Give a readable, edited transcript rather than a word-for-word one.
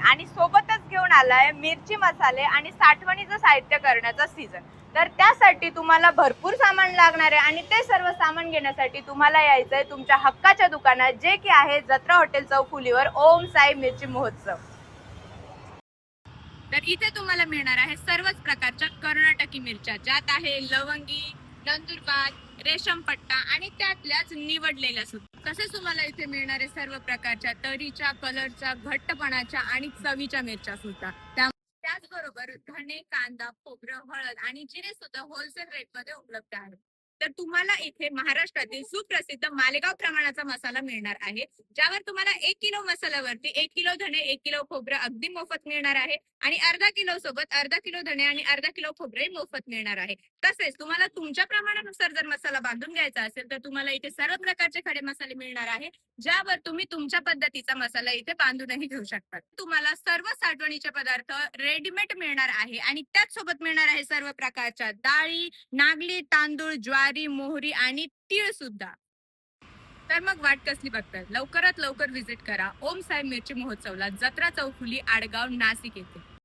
आणि सोबतच घेऊन आलाय मिरची मसाले आणि साठवणीचं साहित्य करण्याचा सीझन। तर त्यासाठी तुम्हाला भरपूर सामान लागणार आहे आणि ते सर्व सामान घेण्यासाठी तुम्हाला यायचंय तुमच्या हक्काच्या दुकानात, जे की आहे जत्रा हॉटेल चौफुलीवर ओम साई मिरची महोत्सव। तर इथे तुम्हाला मिळणार आहे सर्वच प्रकारच्या कर्नाटकी मिरच्या, ज्यात आहे लवंगी, नंदुरबार, रेशम पट्टा आणि त्यातल्याच निवडलेल्या सुद्धा। तसेच तुम्हाला इथे मिळणार आहे सर्व प्रकारच्या तरीच्या, कलरच्या, घट्टपणाच्या आणि चवीच्या मिरच्या सुद्धा। त्याचबरोबर धणे, कांदा, खोबरं, हळद आणि जिरे सुद्धा होलसेल रेट मध्ये उपलब्ध आहे। तर तुम्हाला इथे महाराष्ट्रातील सुप्रसिद्ध मालेगाव प्रमाणाचा मसाला मिळणार आहे, ज्यावर तुम्हाला 1 किलो मसाल्यावरती 1 किलो धणे, 1 किलो खोबरं अगदी मोफत मिळणार आहे आणि अर्धा किलो सोबत अर्धा किलो धणे आणि अर्धा किलो खोबरे मोफत मिळणार आहे। तसेच तुम्हाला तुमच्या प्रमाणानुसार जर मसाला बांधून घ्यायचा असेल तर तुम्हाला इथे सर्व प्रकारचे खडे मसाले मिळणार आहे, ज्यावर तुम्ही तुमच्या पद्धतीचा मसाला इथे बांधूनही घेऊ शकता। तुम्हाला सर्व साठवणीचे पदार्थ रेडीमेड मिळणार आहे आणि त्याच सोबत मिळणार आहे सर्व प्रकारच्या डाळी, नागली, तांदूळ, ज्वारी, मोहरी आणि तीळ सुद्धा। तर मग वाट कसली बघताय, लवकरात लवकर व्हिजिट करा ओम साई मिरची महोत्सवला, जत्रा चौफुली, आडगाव, नाशिक येथे।